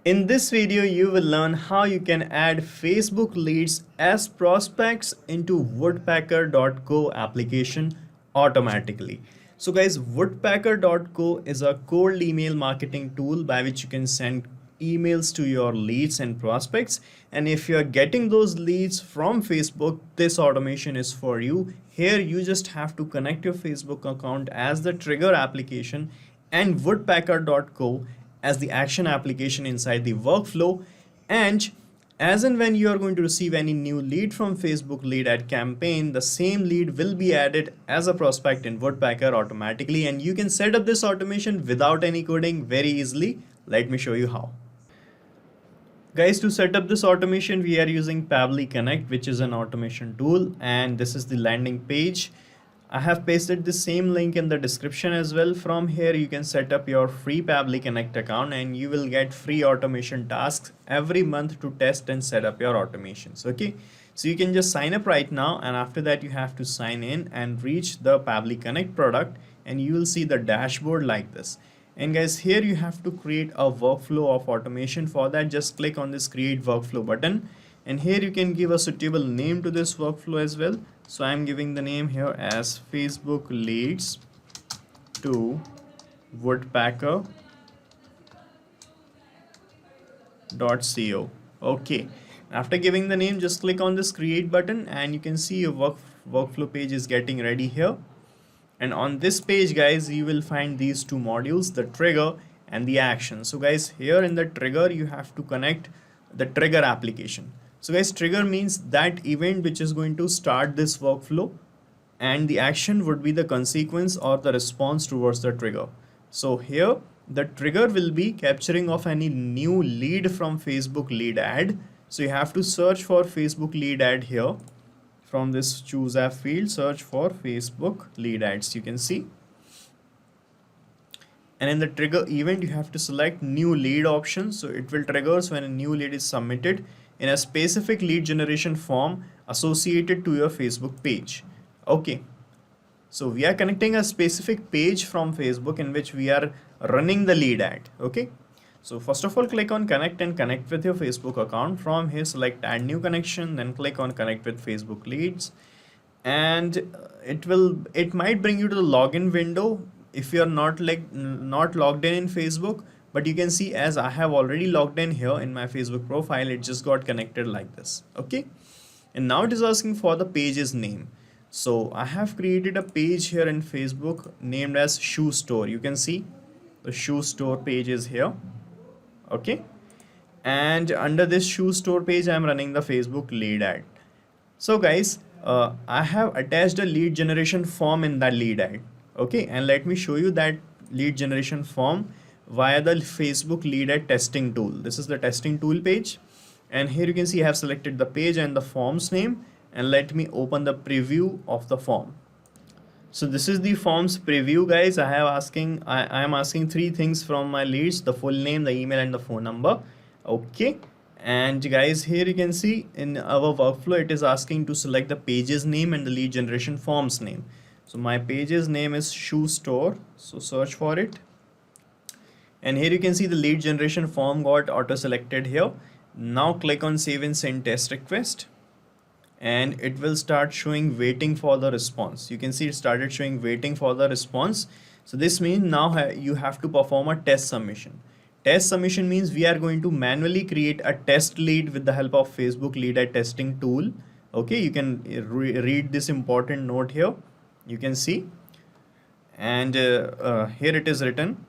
In this video, you will learn how you can add Facebook leads as prospects into Woodpecker.co application automatically. So guys, Woodpecker.co is a cold email marketing tool by which you can send emails to your leads and prospects. And if you're getting those leads from Facebook, this automation is for you. Here, you just have to connect your Facebook account as the trigger application and Woodpecker.co as the action application inside the workflow. And as and when you are going to receive any new lead from Facebook lead ad campaign, the same lead will be added as a prospect in Woodpecker automatically, and you can set up this automation without any coding very easily. Let me show you how. Guys, to set up this automation, we are using Pabbly Connect, which is an automation tool, and this is the landing page. I have pasted the same link in the description as well. From here, you can set up your free Pabbly Connect account and you will get free automation tasks every month to test and set up your automations. Okay, so you can just sign up right now, and after that you have to sign in and reach the Pabbly Connect product, and you will see the dashboard like this. And guys, here you have to create a workflow of automation. For that, just click on this create workflow button, and here you can give a suitable name to this workflow as well. So I'm giving the name here as Facebook leads to woodpecker.co. Okay, after giving the name, just click on this create button and you can see your workflow page is getting ready here. And on this page, guys, you will find these two modules, the trigger and the action. So guys, here in the trigger, you have to connect the trigger application. So guys, trigger means that event which is going to start this workflow, and the action would be the consequence or the response towards the trigger. So here the trigger will be capturing of any new lead from Facebook lead ad. So you have to search for Facebook lead ad here. From this choose app field, search for Facebook lead ads, you can see. And in the trigger event, you have to select new lead option. So it will triggers when a new lead is submitted in a specific lead generation form associated to your Facebook page. Okay, so we are connecting a specific page from Facebook in which we are running the lead ad. Okay, so first of all, click on connect and connect with your Facebook account. From here, select add new connection, then click on connect with Facebook leads, and it might bring you to the login window if you are not logged in Facebook. But you can see, as I have already logged in here in my Facebook profile, it just got connected like this. Okay, and now it is asking for the page's name. So I have created a page here in Facebook named as shoe store. You can see the shoe store page is here. Okay, and under this shoe store page, I am running the Facebook lead ad. So guys, I have attached a lead generation form in that lead ad. Okay, and let me show you that lead generation form via the Facebook lead ad testing tool. This is the testing tool page, and here you can see I have selected the page and the form's name, and let me open the preview of the form. So this is the form's preview, guys. I am asking three things from my leads: the full name, the email, and the phone number. Okay, and guys, here you can see in our workflow, it is asking to select the page's name and the lead generation form's name. So my page's name is shoe store, so search for it. And here you can see the lead generation form got auto selected here. Now click on save and send test request, and it will start showing waiting for the response. You can see it started showing waiting for the response. So this means now you have to perform a test submission. Test submission means we are going to manually create a test lead with the help of Facebook lead ad testing tool. Okay, you can read this important note here. You can see, and here it is written,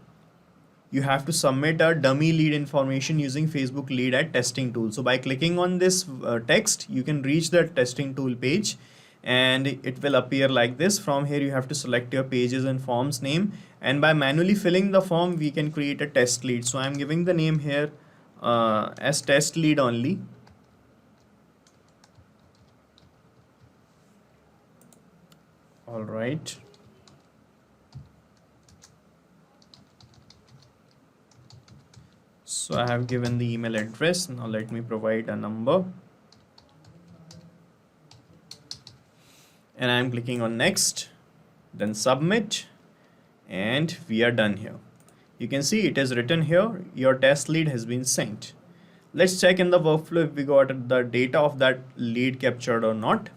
you have to submit a dummy lead information using Facebook lead ad testing tool. So by clicking on this text, you can reach the testing tool page, and it will appear like this. From here, you have to select your pages and forms name, and by manually filling the form, we can create a test lead. So I'm giving the name here as test lead only. All right. So I have given the email address. Now let me provide a number, and I'm clicking on next, then submit, and we are done here. You can see it is written here, your test lead has been sent. Let's check in the workflow if we got the data of that lead captured or not.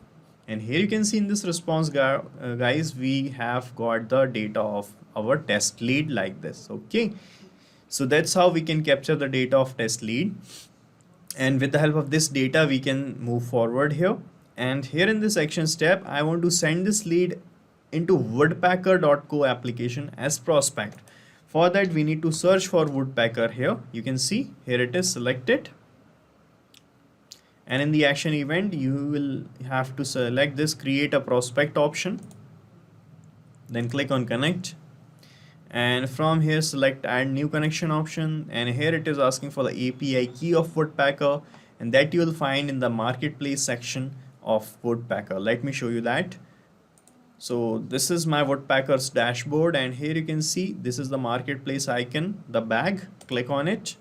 And here you can see in this response, guys, we have got the data of our test lead like this. Okay, so that's how we can capture the data of test lead. And with the help of this data, we can move forward here. And here in this action step, I want to send this lead into woodpecker.co application as prospect. For that, we need to search for Woodpecker here. You can see here it is selected. And in the action event, you will have to select this create a prospect option. Then click on connect. And from here, select add new connection option. And here it is asking for the API key of Woodpecker. And that you will find in the marketplace section of Woodpecker. Let me show you that. So this is my Woodpecker's dashboard, and here you can see this is the marketplace icon, the bag. Click on it.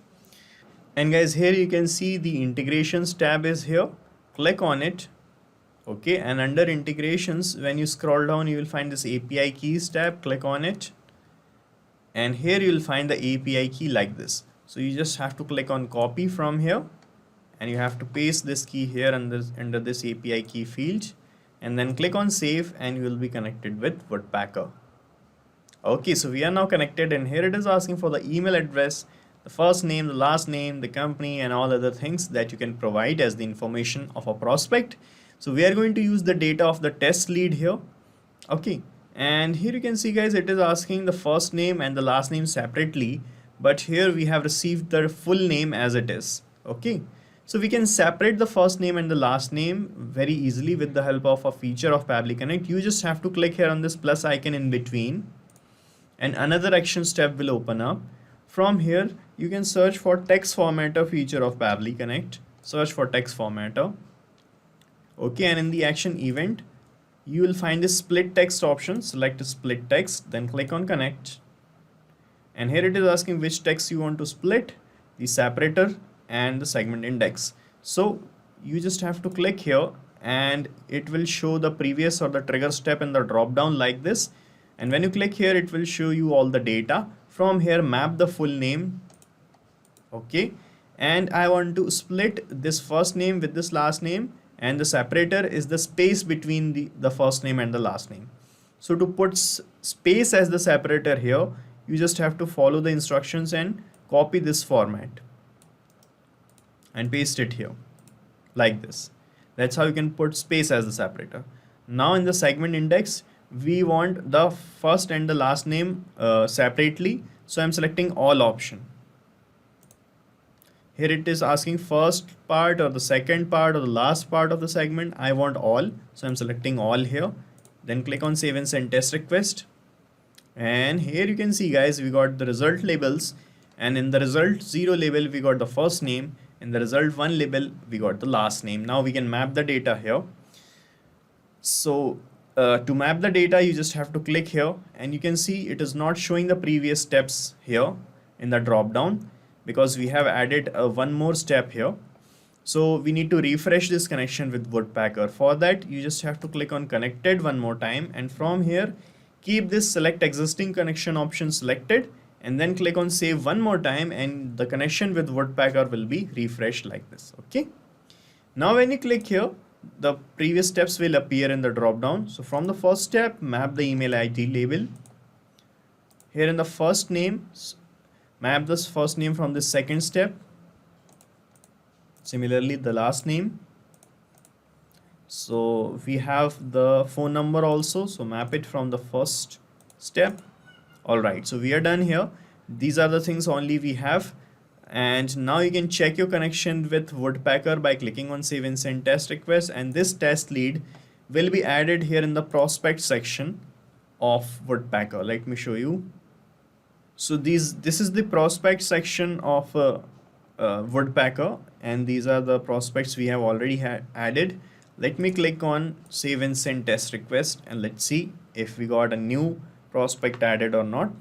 And guys, here you can see the integrations tab is here. Click on it. Okay, and under integrations, when you scroll down, you will find this API keys tab. Click on it. And here you will find the API key like this. So you just have to click on copy from here, and you have to paste this key here under this API key field. And then click on save, and you will be connected with Woodpecker. Okay, so we are now connected, and here it is asking for the email address, the first name, the last name, the company, and all other things that you can provide as the information of a prospect. So we are going to use the data of the test lead here. Okay, and here you can see, guys, it is asking the first name and the last name separately, but here we have received the full name as it is. Okay. So we can separate the first name and the last name very easily with the help of a feature of Pabbly Connect. You just have to click here on this plus icon in between, and another action step will open up. From here, you can search for text formatter feature of Pabbly Connect. Search for text formatter. Okay, and in the action event, you will find this split text option. Select split text, then click on connect. And here it is asking which text you want to split, the separator and the segment index. So you just have to click here, and it will show the previous or the trigger step in the drop down like this. And when you click here, it will show you all the data. From here, map the full name. Okay, and I want to split this first name with this last name, and the separator is the space between the first name and the last name. So to put space as the separator here, you just have to follow the instructions and copy this format and paste it here like this. That's how you can put space as the separator. Now in the segment index, we want the first and the last name separately. So I'm selecting all option. Here it is asking first part or the second part or the last part of the segment. I want all. So I'm selecting all here. Then click on save and send test request. And here you can see, guys, we got the result labels. And in the result 0 label, we got the first name. In the result 1 label, we got the last name. Now we can map the data here. So to map the data, you just have to click here, and you can see it is not showing the previous steps here in the drop down because we have added one more step here. So we need to refresh this connection with Woodpecker. For that, you just have to click on connected one more time, and from here, keep this select existing connection option selected, and then click on save one more time, and the connection with Woodpecker will be refreshed like this. Okay. Now when you click here, the previous steps will appear in the drop down. So from the first step, map the email ID label. Here in the first name, map this first name from the second step. Similarly, the last name. So we have the phone number also. So map it from the first step. Alright, so we are done here. These are the things only we have. And now you can check your connection with Woodpecker by clicking on save and send test request. And this test lead will be added here in the prospect section of Woodpecker. Let me show you. So this is the prospect section of Woodpecker, and these are the prospects we have already added. Let me click on save and send test request, and let's see if we got a new prospect added or not.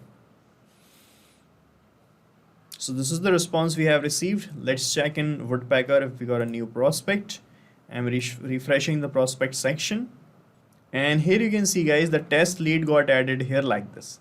So this is the response we have received. Let's check in Woodpecker if we got a new prospect. I'm refreshing the prospect section, and here you can see, guys, the test lead got added here like this.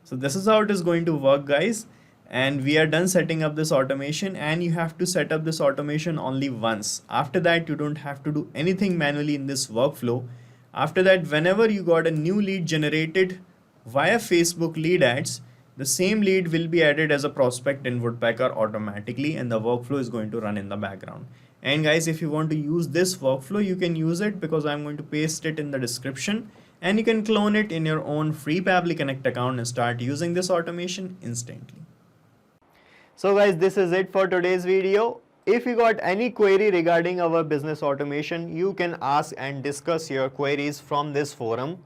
So this is how it is going to work, guys. And we are done setting up this automation, and you have to set up this automation only once. After that, you don't have to do anything manually in this workflow. After that, whenever you got a new lead generated via Facebook lead ads, the same lead will be added as a prospect in Woodpecker automatically, and the workflow is going to run in the background. And guys, if you want to use this workflow, you can use it because I'm going to paste it in the description, and you can clone it in your own free Pabbly Connect account and start using this automation instantly. So guys, this is it for today's video. If you got any query regarding our business automation, you can ask and discuss your queries from this forum.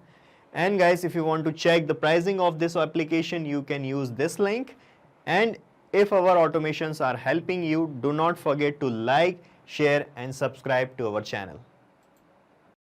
And guys, if you want to check the pricing of this application, you can use this link. And if our automations are helping you, do not forget to like, share and subscribe to our channel.